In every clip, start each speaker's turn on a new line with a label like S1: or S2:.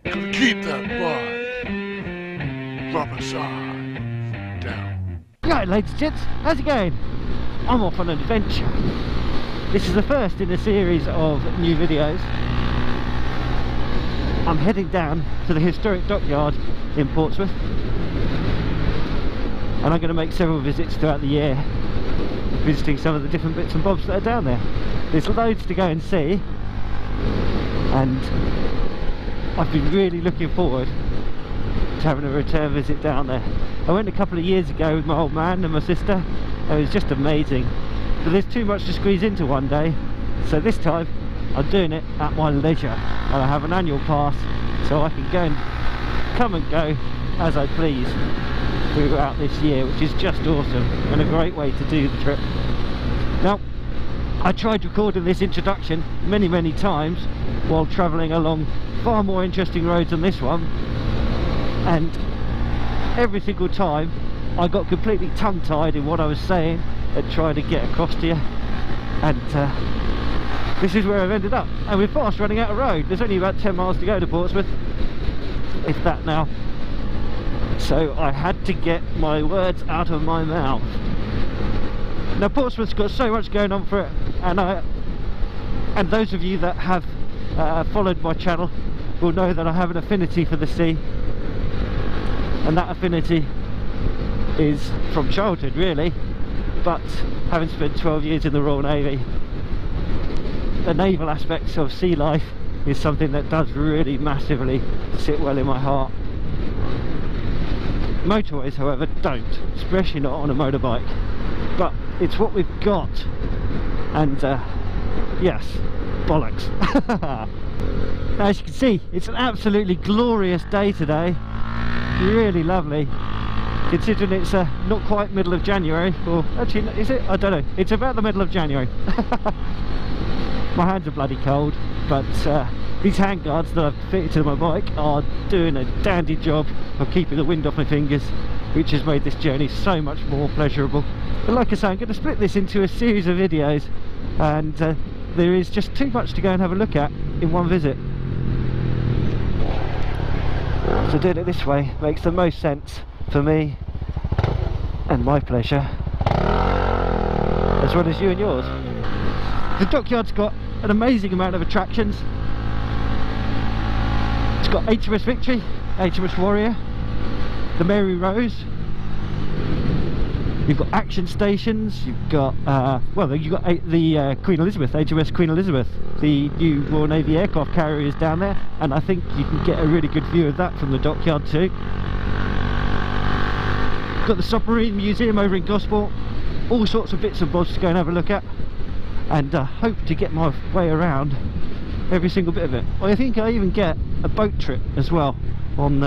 S1: Gonna keep that vibe. Proper side down.
S2: Right, ladies and gents, how's it going? I'm off on an adventure. This is the first in a series of new videos. I'm heading down to the historic Dockyard in Portsmouth, and I'm going to make several visits throughout the year, visiting some of the different bits and bobs that are down there. There's loads to go and see, and I've been really looking forward to having a return visit down there. I went a couple of years ago with my old man and my sister, and it was just amazing. But there's too much to squeeze into one day, so this time I'm doing it at my leisure, and I have an annual pass so I can go and come and go as I please throughout this year, which is just awesome and a great way to do the trip. Now, I tried recording this introduction many times while travelling along far more interesting roads than this one, and every single time I got completely tongue-tied in what I was saying and trying to get across to you, and this is where I've ended up. And we're fast running out of road. There's only about 10 miles to go to Portsmouth, if that now, so I had to get my words out of my mouth. Now, Portsmouth's got so much going on for it, and those of you that have followed my channel will know that I have an affinity for the sea, and that affinity is from childhood really, but having spent 12 years in the Royal Navy, the naval aspects of sea life is something that does really massively sit well in my heart. Motorways, however, don't, especially not on a motorbike, but it's what we've got, and yes, bollocks. Now, as you can see, it's an absolutely glorious day today, really lovely, considering it's not quite middle of January, or actually, is it? I don't know, it's about the middle of January. My hands are bloody cold, but these handguards that I've fitted to my bike are doing a dandy job of keeping the wind off my fingers, which has made this journey so much more pleasurable. But like I say, I'm going to split this into a series of videos, and there is just too much to go and have a look at in one visit. So doing it this way makes the most sense for me and my pleasure, as well as you and yours. The Dockyard's got an amazing amount of attractions. It's got HMS Victory, HMS Warrior, the Mary Rose. You've got action stations. You've got well, you've got the Queen Elizabeth, HMS Queen Elizabeth. The new Royal Navy aircraft carrier is down there, and I think you can get a really good view of that from the Dockyard too. Got the Submarine Museum over in Gosport. All sorts of bits and bobs to go and have a look at, and hope to get my way around every single bit of it. I think I even get a boat trip as well on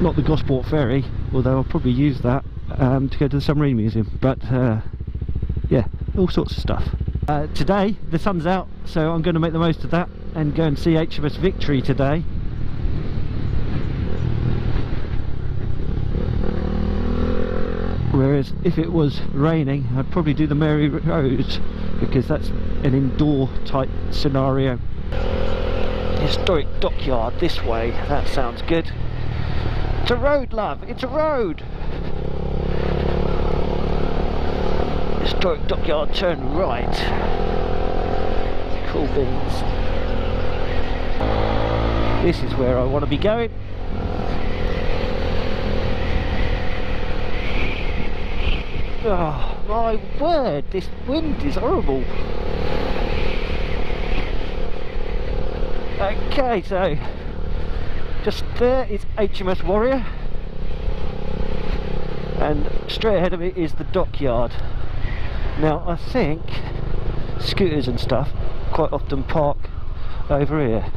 S2: not the Gosport ferry, although I'll probably use that to go to the Submarine Museum, but yeah, all sorts of stuff. Today the sun's out, so I'm going to make the most of that and go and see HMS Victory today. Whereas if it was raining, I'd probably do the Mary Rose, because that's an indoor type scenario. Historic Dockyard this way, that sounds good. It's a road, love, it's a road! Historic Dockyard, turn right. Cool beans. This is where I want to be going. Oh my word, this wind is horrible. Okay, so just there is HMS Warrior, and straight ahead of it is the Dockyard. Now I think scooters and stuff quite often park over here,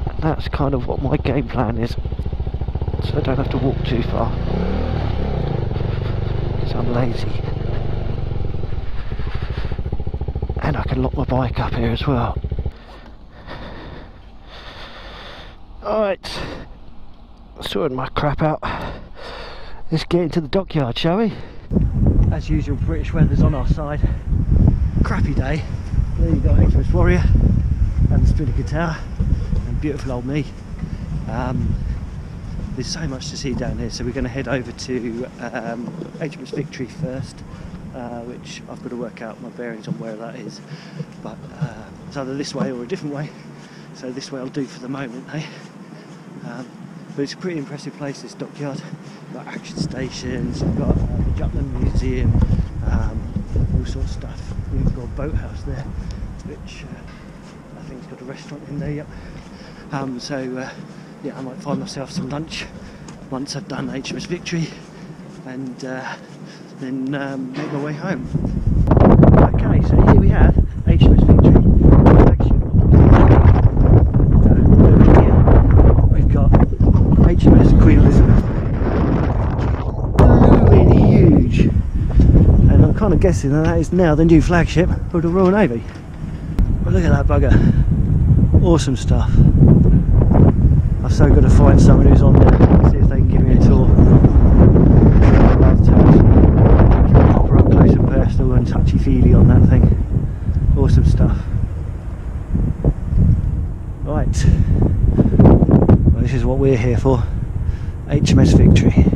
S2: and that's kind of what my game plan is, so I don't have to walk too far. I'm lazy, and I can lock my bike up here as well. Alright, sorting my crap out. Let's get into the Dockyard, shall we? As usual, British weather's on our side. Crappy day, There you go, HMS Warrior and the Strydica Tower and beautiful old me. There's so much to see down here, so we're going to head over to HMS Victory first, which I've got to work out my bearings on where that is, but it's either this way or a different way, so this way I'll do for the moment, eh? But it's a pretty impressive place, this dockyard. We've got action stations, we've got the Jutland Museum, all sorts of stuff. We've got a boathouse there, which I think has got a restaurant in there, yep. Yeah, I might find myself some lunch once I've done HMS Victory, and then make my way home. Okay, so here we have HMS Victory, Flagship. We've got HMS Queen Elizabeth. Really huge, and I'm kind of guessing that is now the new flagship of the Royal Navy. But look at that bugger, awesome stuff. I've so got to find someone who's on there, see if they can give me a tour. I'd love to get proper up close and personal and touchy-feely on that thing. Awesome stuff. Right, well, this is what we're here for, HMS Victory.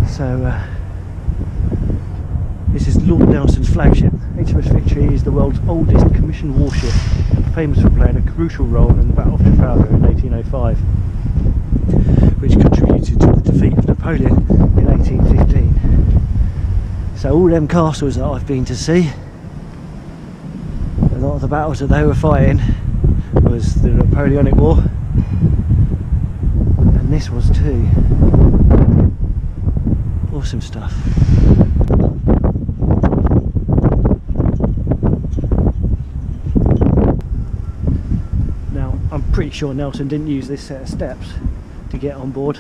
S2: So this is Lord Nelson's flagship. HMS Victory is the world's oldest commissioned warship, famous for playing a crucial role in the Battle of Trafalgar in 1805, which contributed to the defeat of Napoleon in 1815. So all them castles that I've been to see, a lot of the battles that they were fighting was the Napoleonic War, and this was too. Awesome stuff. I'm pretty sure Nelson didn't use this set of steps to get on board,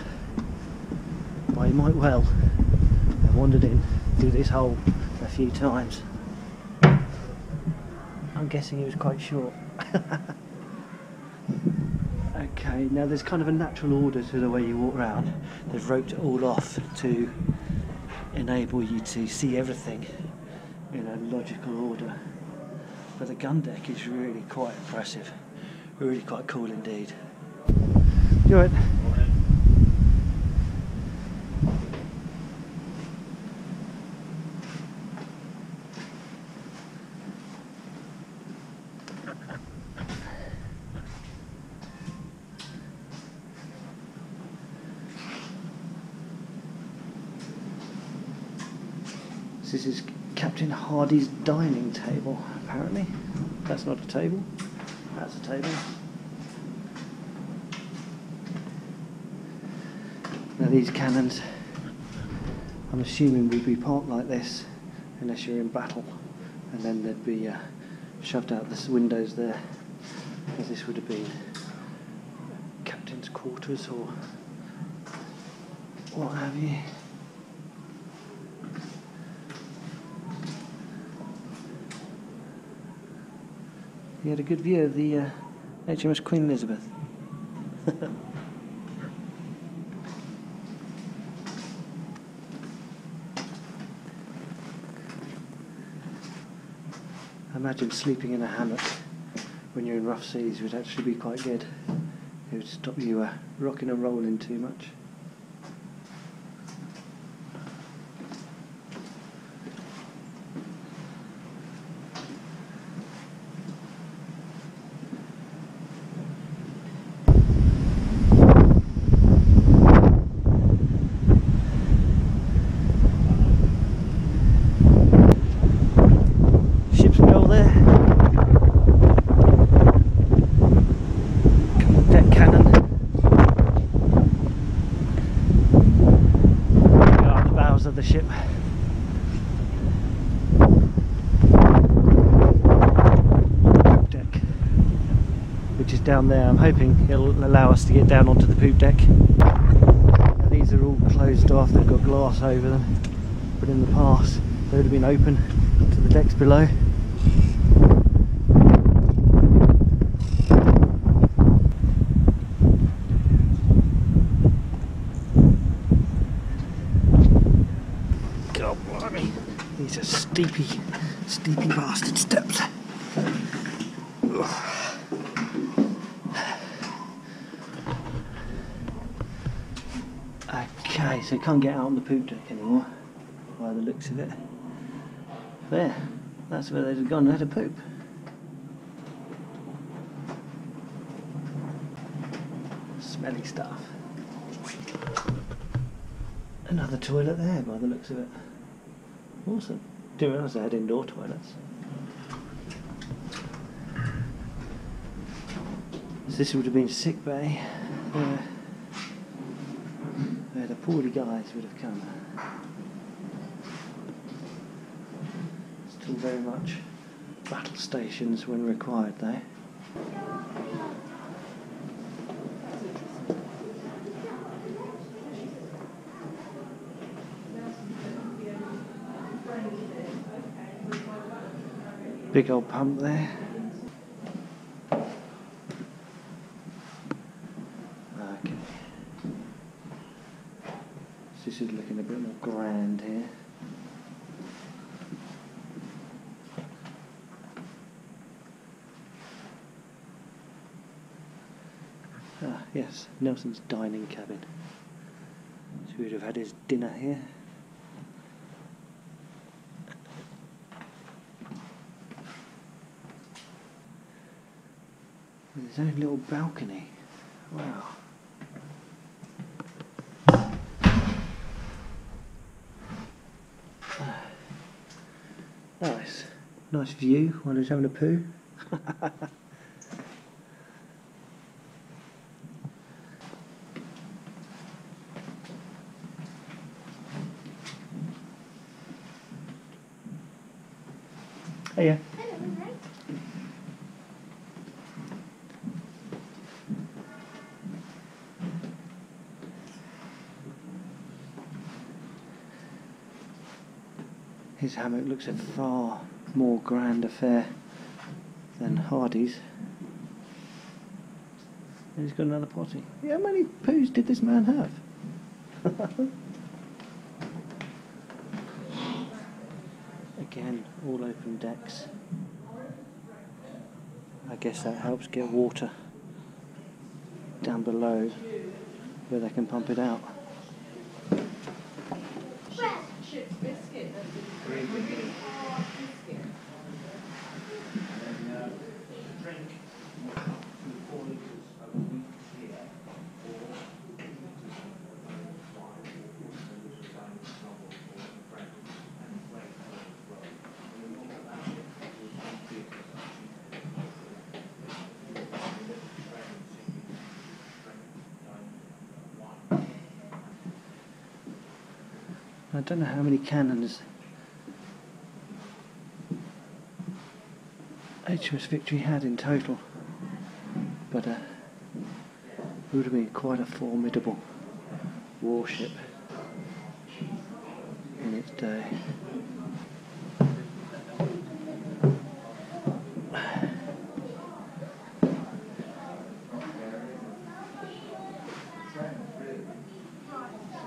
S2: but he might well have wandered in through this hole a few times. I'm guessing it was quite short. Okay, now there's kind of a natural order to the way you walk around. They've roped it all off to enable you to see everything in a logical order, but the gun deck is really quite impressive. Really quite cool indeed. You alright? This is Captain Hardy's dining table, apparently. That's not a table. That's a table. Now these cannons, I'm assuming would be parked like this unless you're in battle, and then they'd be shoved out the windows there, as this would have been captain's quarters or what have you. You had a good view of the HMS Queen Elizabeth. I imagine sleeping in a hammock when you're in rough seas would actually be quite good. It would stop you rocking and rolling too much. Of the ship. Poop deck, which is down there. I'm hoping it'll allow us to get down onto the poop deck. Now, these are all closed off, they've got glass over them, but in the past they would have been open to the decks below. God blimey, these are steepy. steepy bastard steps. Okay, so you can't get out on the poop deck anymore, by the looks of it. There, that's where they'd have gone and had a poop. Smelly stuff. Another toilet there, by the looks of it. Awesome. Didn't realise they had indoor toilets. So this would have been sick bay. Where the poorly guys would have come. Still very much battle stations when required though. Big old pump there. Okay. So this is looking a bit more grand here. Ah, yes, Nelson's dining cabin. So he would have had his dinner here. With his own little balcony. Wow. Nice. Nice view while he's having a poo. Hey, yeah. His hammock looks a far more grand affair than Hardy's. And he's got another potty. Yeah, how many poos did this man have? Again, all open decks. I guess that helps get water down below where they can pump it out. I don't know how many cannons HMS Victory had in total, but it would have been quite a formidable warship in its day.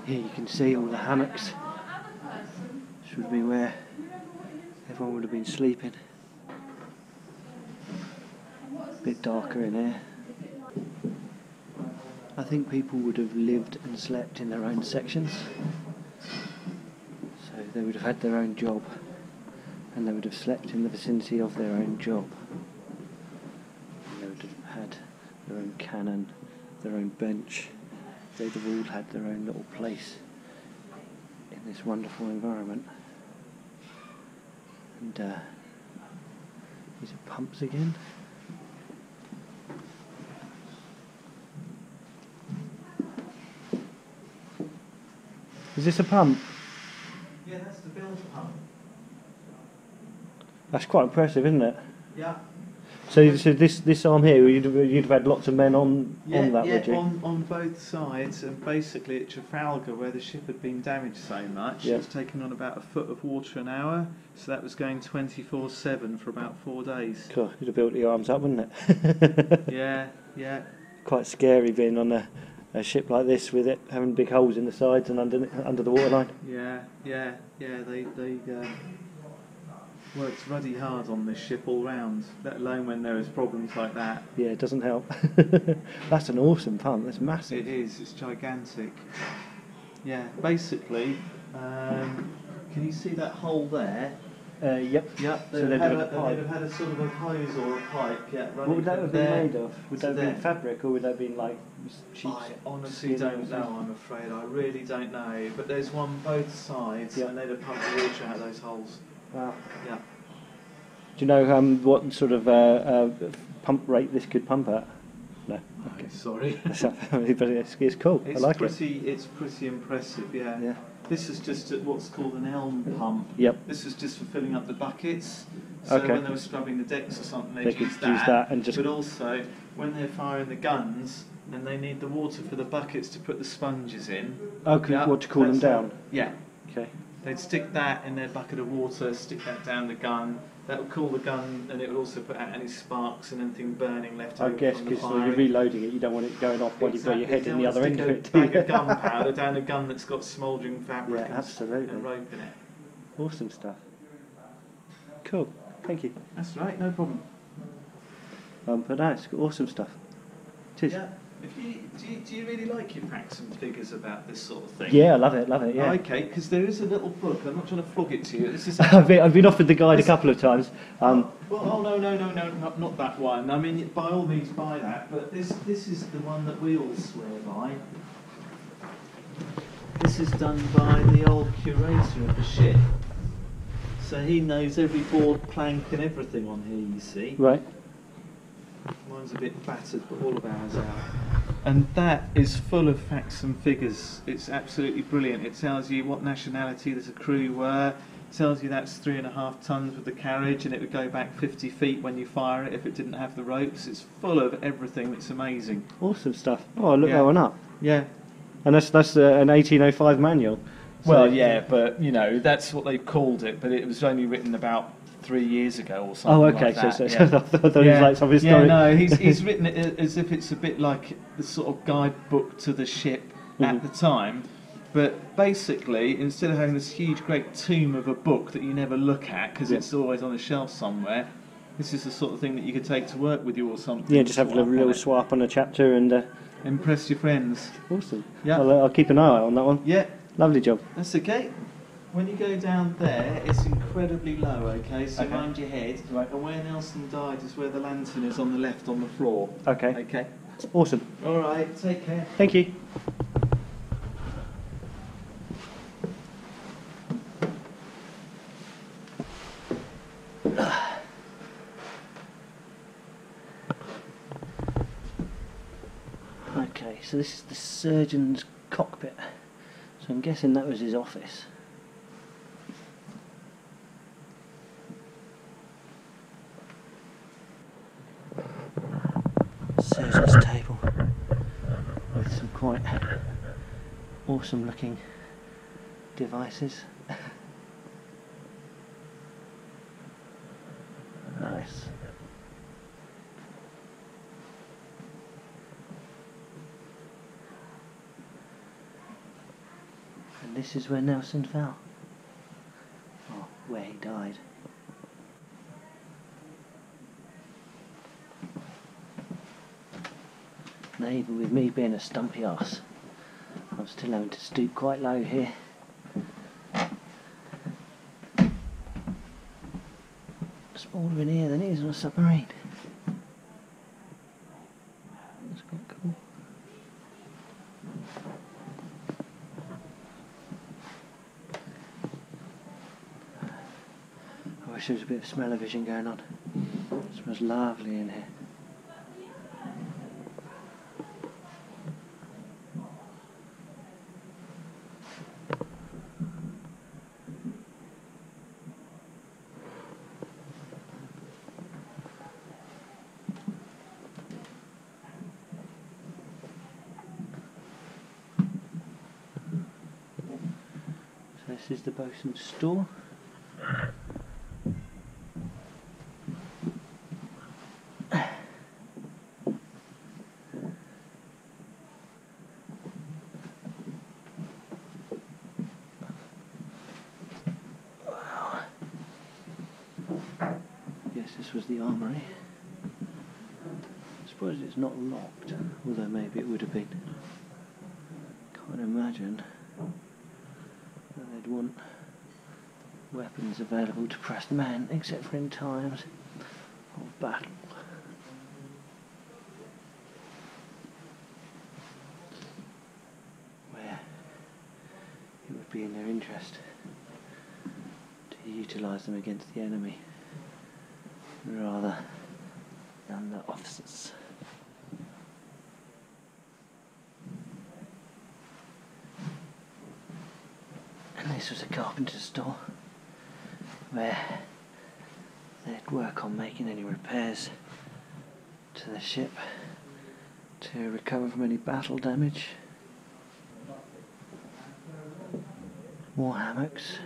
S2: Here you can see all the hammocks. This would be where everyone would have been sleeping. A bit darker in here. I think people would have lived and slept in their own sections. So they would have had their own job, and they would have slept in the vicinity of their own job. And they would have had their own cannon, their own bench. They'd have all had their own little place in this wonderful environment. And these are pumps again. Is this a pump?
S3: Yeah, that's the build pump.
S2: That's quite impressive, isn't it?
S3: Yeah.
S2: So this arm here, you'd have had lots of men on that, would you?
S3: Yeah, on both sides, and basically at Trafalgar, where the ship had been damaged so much, it was taking on about a foot of water an hour, so that was going 24/7 for about 4 days.
S2: God, you'd have built your arms up, wouldn't it?
S3: Yeah, yeah.
S2: Quite scary being on a ship like this with it having big holes in the sides and under the waterline.
S3: Yeah. They works ruddy hard on this ship all round, let alone when there is problems like that.
S2: Yeah, it doesn't help. That's an awesome pump. That's massive.
S3: It is. It's gigantic. Yeah. Basically, can you see that hole there?
S2: Yep.
S3: Yep.
S2: So
S3: They'd
S2: they'd
S3: have,
S2: have a pipe.
S3: had a sort of a hose or a pipe. Yeah.
S2: What would that have been made of? Would that have been
S3: there.
S2: fabric, or would that have been like sheep's?
S3: I honestly don't know, I'm afraid. I really don't know. But there's one both sides, and they'd have pumped the water out of those holes.
S2: Wow.
S3: Yeah.
S2: Do you know what sort of pump rate this could pump at? No. Okay.
S3: Sorry.
S2: But it's cool.
S3: It's
S2: I like it.
S3: It's pretty impressive, yeah.
S2: Yeah.
S3: This is just what's called an elm pump.
S2: Yep.
S3: This is just for filling up the buckets. So when they were scrubbing the decks or something,
S2: they
S3: they'd
S2: could
S3: use
S2: use that and just.
S3: But also, when they're firing the guns, and they need the water for the buckets to put the sponges in.
S2: Okay, what to cool them down?
S3: Yeah.
S2: Okay.
S3: They'd stick that in their bucket of water, stick that down the gun. That would cool the gun, and it would also put out any sparks and anything burning left over.
S2: I guess because when you're reloading it, you don't want it going off while you've got your head in the other end of it.
S3: Bag of gunpowder down a gun that's got smouldering fabric
S2: and
S3: rope in it.
S2: Awesome stuff. Cool. Thank you.
S3: That's right, no problem.
S2: But no, it's awesome stuff. Cheers.
S3: Yeah. Do you really like your facts and figures about this sort of thing?
S2: Yeah, I love it, yeah.
S3: Oh, okay, because there is a little book, I'm not trying to flog it to you. This is
S2: I've been offered the guide a couple of times.
S3: Well, no, not that one. I mean, by all means buy that, but this is the one that we all swear by. This is done by the old curator of the ship. So he knows every board, plank and everything on here, you see.
S2: Right.
S3: Mine's a bit battered, but all of ours are. And that is full of facts and figures. It's absolutely brilliant. It tells you what nationality the crew were. It tells you that's 3.5 tons with the carriage, and it would go back 50 feet when you fire it if it didn't have the ropes. It's full of everything. It's amazing.
S2: Awesome stuff. Oh, look that one up.
S3: Yeah.
S2: And that's an 1805 manual. So
S3: Well, yeah, but you know that's what they called it. But it was only written about 3 years ago or something.
S2: Oh, okay.
S3: Like that.
S2: So
S3: Yeah.
S2: I thought it was like some historic.
S3: Yeah, no, he's written it as if it's a bit like the sort of guidebook to the ship at the time. But basically, instead of having this huge, great tomb of a book that you never look at because it's always on a shelf somewhere, this is the sort of thing that you could take to work with you or something.
S2: Yeah, just have a little swap on a chapter and
S3: impress your friends.
S2: Awesome.
S3: Yeah,
S2: I'll keep an eye out on that one.
S3: Yeah,
S2: lovely job.
S3: That's okay. When you go down there, it's incredibly low, okay? So mind your head.
S2: Right.
S3: And where Nelson died is where the lantern is on the left on the floor.
S2: Okay.
S3: Okay.
S2: Awesome.
S3: All right, take care.
S2: Thank you. Okay, so this is the surgeon's cockpit. So I'm guessing that was his office. Surgeon's table with some quite awesome looking devices. Nice. And this is where Nelson fell. Oh, where he died. Now, even with me being a stumpy arse, I'm still having to stoop quite low here. Smaller in here than it is on a submarine. That's quite cool. I wish there was a bit of smell-o-vision going on. It smells lovely in here. This is the bosun's store. guess this was the armoury. I suppose it's not locked, although maybe it would have been. Can't imagine that they'd want weapons available to pressed men, except for in times of battle. Where it would be in their interest to utilise them against the enemy rather than the officers. And this was a carpenter's store where they'd work on making any repairs to the ship to recover from any battle damage. More hammocks.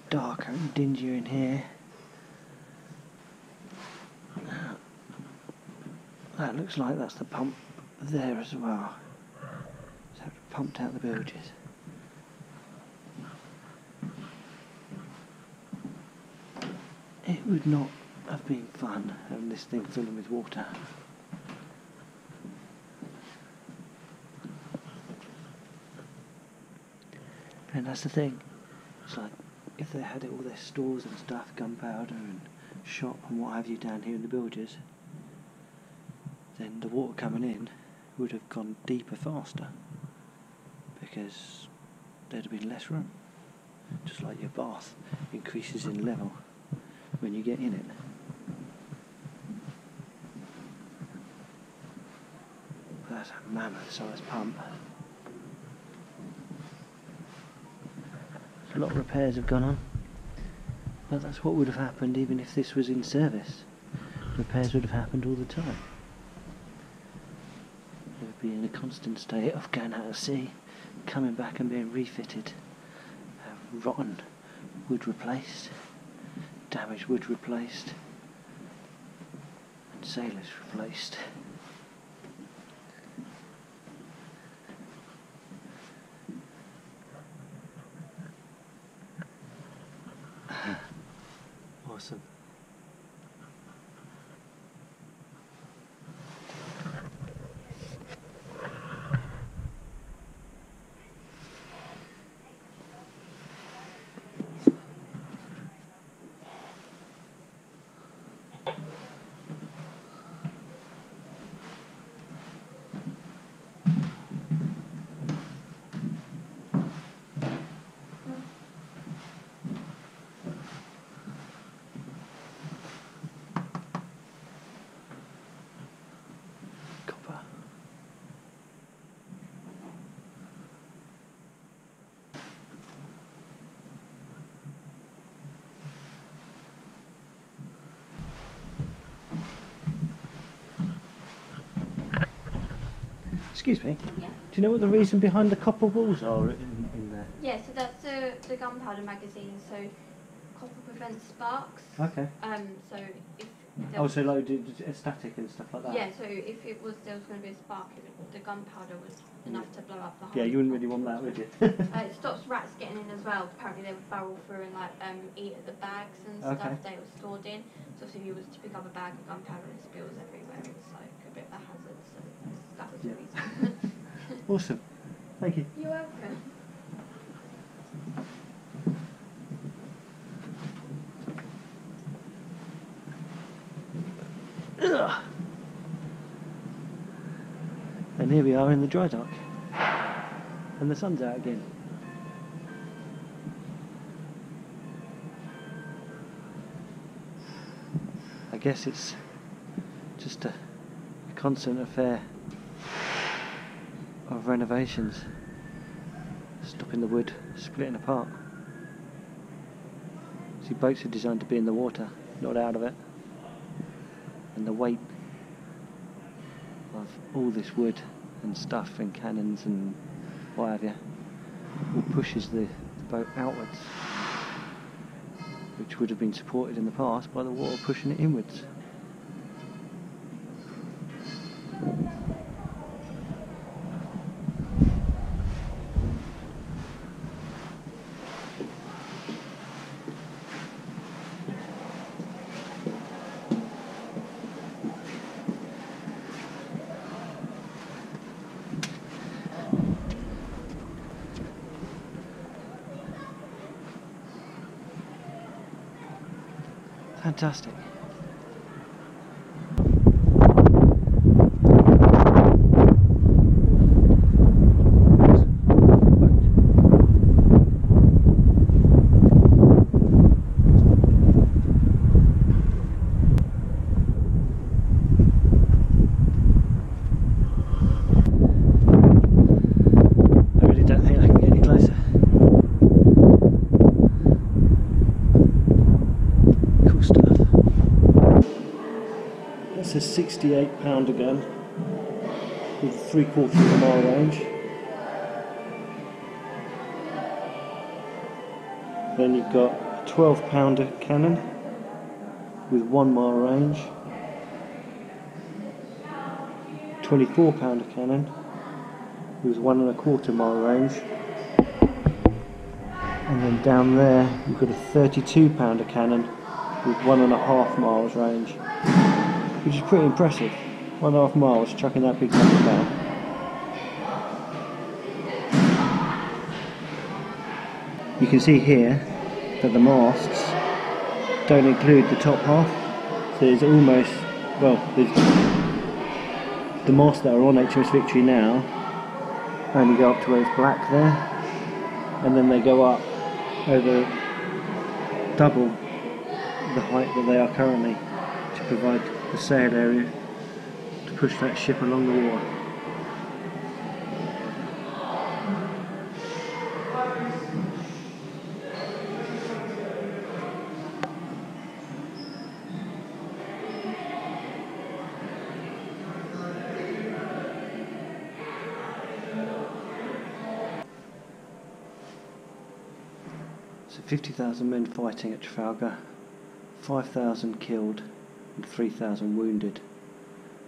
S2: Darker and dingier in here. That looks like that's the pump there as well. So it pumped out the bilges. It would not have been fun having this thing filling with water. And that's the thing. It's like if they had all their stores and stuff, gunpowder and shot and what have you down here in the bilges, then the water coming in would have gone deeper faster because there'd have been less room. Just like your bath increases in level when you get in it. That's a mammoth sized pump. A lot of repairs have gone on, but that's what would have happened even if this was in service. Repairs would have happened all the time. It would be in a constant state of going out to sea, coming back and being refitted. Rotten wood replaced, damaged wood replaced, and sailors replaced. Awesome. Excuse me,
S4: Yeah.
S2: do you know what the reason behind the copper walls are in there?
S4: Yeah, so that's the gunpowder magazine, so copper prevents sparks.
S2: Okay.
S4: So if there
S2: Oh,
S4: was,
S2: so like static and stuff like that?
S4: yeah, so if there was going to be a spark, the gunpowder was enough to blow up the whole.
S2: Yeah, you wouldn't really want that, would you?
S4: It stops rats getting in as well. Apparently they would burrow through and like eat at the bags and
S2: Okay.
S4: stuff they were stored in. So if you was to pick up a bag of gunpowder and it spills everywhere, it's like a bit of a hazard. So that was the reason.
S2: Awesome. Thank you.
S4: You're welcome.
S2: Ugh. And here we are in the dry dock. And the sun's out again. I guess it's just a constant affair of renovations, stopping the wood splitting apart. See, boats are designed to be in the water, not out of it, and the weight of all this wood and stuff and cannons and what have you, all pushes the boat outwards, which would have been supported in the past by the water pushing it inwards. Fantastic. I really don't think I can get any closer. That's a 68 pounder gun with 3/4 of a mile range. Then you've got a 12 pounder cannon with 1 mile range, 24 pounder cannon with 1¼ mile range, and then down there you've got a 32 pounder cannon with 1½ miles range, which is pretty impressive. 1½ miles chucking that big gun down. You can see here that the masts don't include the top half, so there's almost, well, there's the masts that are on HMS Victory now only go up to where it's black there, and then they go up over double the height that they are currently to provide the sail area to push that ship along the water. So 50,000 men fighting at Trafalgar, 5,000 killed and 3,000 wounded,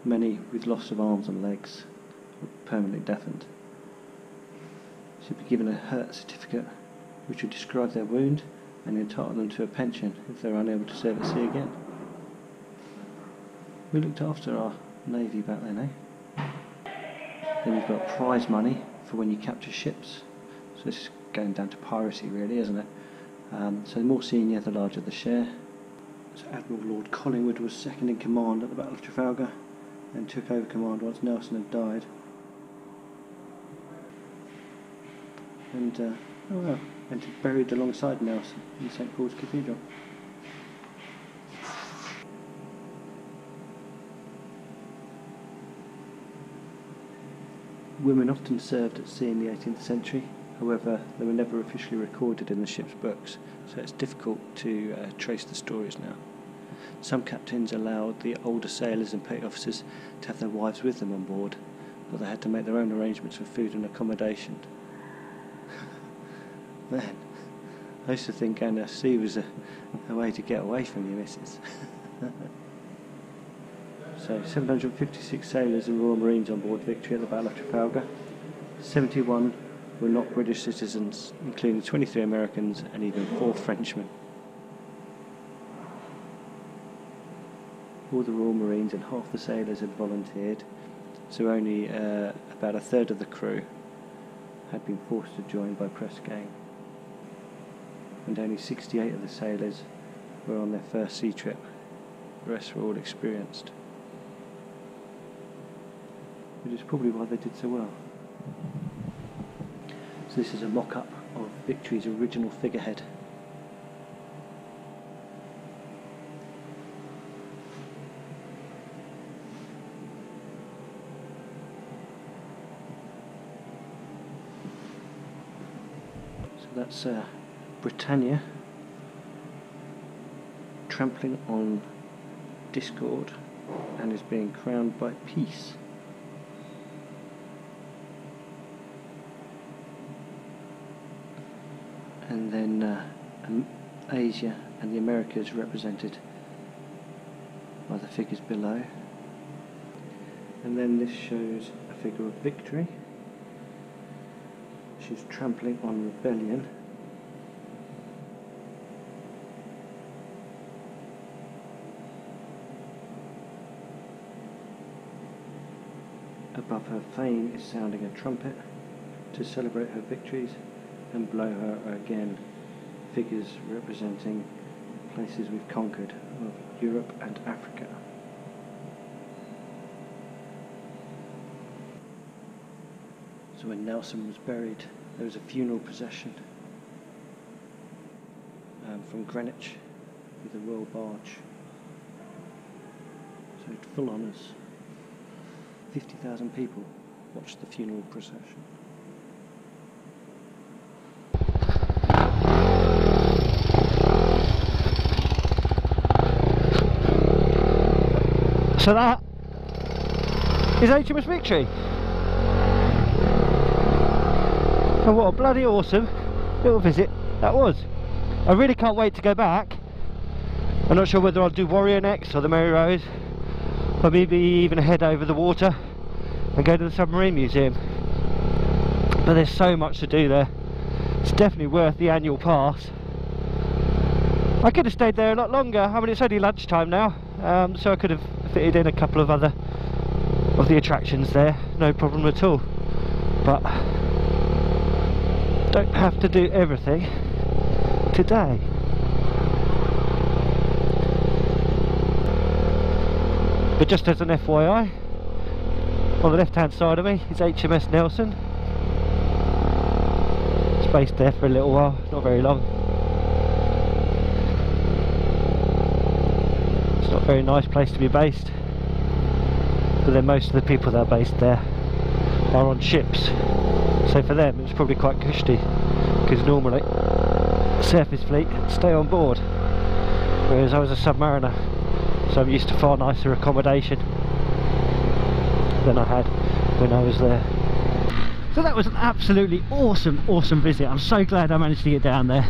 S2: many with loss of arms and legs, or permanently deafened. Should be given a hurt certificate which would describe their wound and entitle them to a pension if they are unable to serve at sea again. We looked after our navy back then, eh? Then you've got prize money for when you capture ships. So this is going down to piracy really, isn't it? So the more senior, the larger the share. So Admiral Lord Collingwood was second in command at the Battle of Trafalgar and took over command once Nelson had died. And and buried alongside Nelson in St Paul's Cathedral. Women often served at sea in the 18th century. However, they were never officially recorded in the ship's books, so it's difficult to trace the stories now. Some captains allowed the older sailors and petty officers to have their wives with them on board, but they had to make their own arrangements for food and accommodation. Man, I used to think going to sea was a way to get away from your missus. So 756 sailors and Royal Marines on board Victory at the Battle of Trafalgar. 71 were not British citizens, including 23 Americans and even 4 Frenchmen. All the Royal Marines and half the sailors had volunteered, so only about a third of the crew had been forced to join by press gang. And only 68 of the sailors were on their first sea trip. The rest were all experienced. Which is probably why they did so well. So this is a mock-up of Victory's original figurehead. So that's Britannia trampling on discord and is being crowned by peace. and then Asia and the Americas represented by the figures below. And then this shows a figure of Victory. She's trampling on rebellion. Above her fame is sounding a trumpet to celebrate her victories, and below her are again figures representing places we've conquered of Europe and Africa. So when Nelson was buried, there was a funeral procession from Greenwich with a royal barge. So full honours. 50,000 people watched the funeral procession. So that is HMS Victory. And what a bloody awesome little visit that was. I really can't wait to go back. I'm not sure whether I'll do Warrior next or the Merry Rose, or maybe even head over the water and go to the Submarine Museum. But there's so much to do there. It's definitely worth the annual pass. I could have stayed there a lot longer. I mean, it's only lunchtime now, so I could have fitted in a couple of other of the attractions there, no problem at all. But don't have to do everything today. But just as an FYI, on the left hand side of me is HMS Nelson. It's based there for a little while, not very long. It's not a very nice place to be based, but then most of the people that are based there are on ships, so for them it's probably quite cushy, because normally surface fleet stay on board, whereas I was a submariner, so I'm used to far nicer accommodation than I had when I was there. So that was an absolutely awesome visit. I'm so glad I managed to get down there.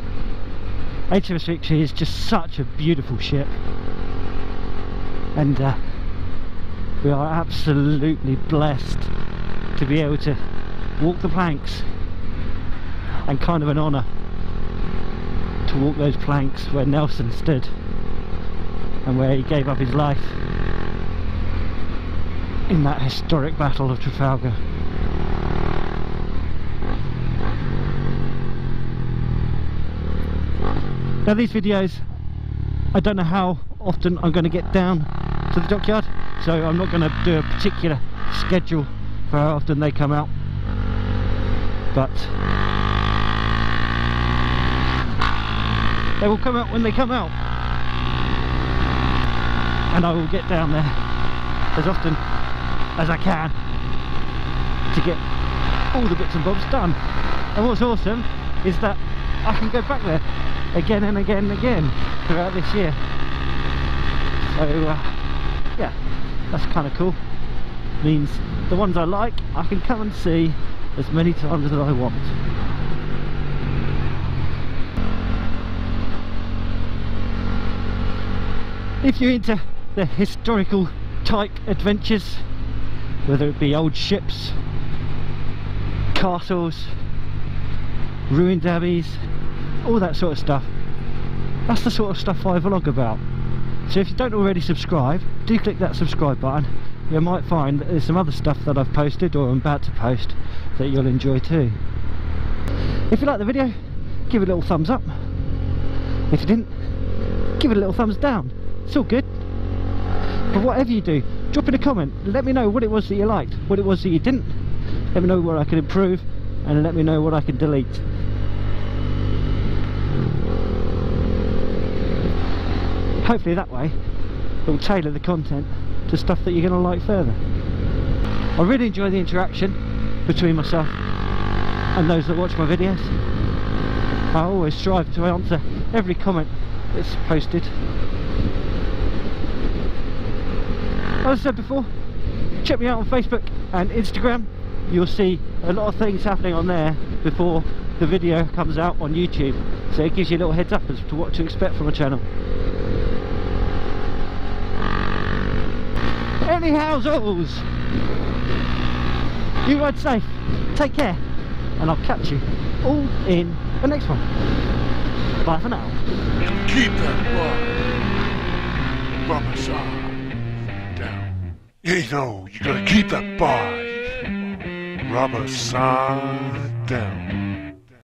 S2: HMS Victory is just such a beautiful ship, and we are absolutely blessed to be able to walk the planks, and kind of an honour to walk those planks where Nelson stood and where he gave up his life in that historic Battle of Trafalgar. Now these videos, I don't know how often I'm going to get down to the dockyard, so I'm not going to do a particular schedule for how often they come out, but they will come out when they come out, and I will get down there as often as I can to get all the bits and bobs done. And what's awesome is that I can go back there again and again and again throughout this year. So yeah, that's kind of cool. Means the ones I like, I can come and see as many times as I want. If you're into the historical type adventures, whether it be old ships, castles, ruined abbeys, all that sort of stuff, that's the sort of stuff I vlog about. So if you don't already subscribe, do click that subscribe button. You might find that there's some other stuff that I've posted or I'm about to post that you'll enjoy too. If you like the video, give it a little thumbs up. If you didn't, give it a little thumbs down. It's all good. But whatever you do, drop in a comment, let me know what it was that you liked, what it was that you didn't. Let me know where I can improve, and let me know what I can delete. Hopefully that way it will tailor the content to stuff that you're going to like further. I really enjoy the interaction between myself and those that watch my videos. I always strive to answer every comment that's posted. As I said before, check me out on Facebook and Instagram. You'll see a lot of things happening on there before the video comes out on YouTube, so it gives you a little heads up as to what to expect from a channel. Anyhow, you ride safe, take care, and I'll catch you all in the next one. Bye for now.
S1: Keep that bar. Rubber side down. You know, you gotta keep that bar. Rubber side down.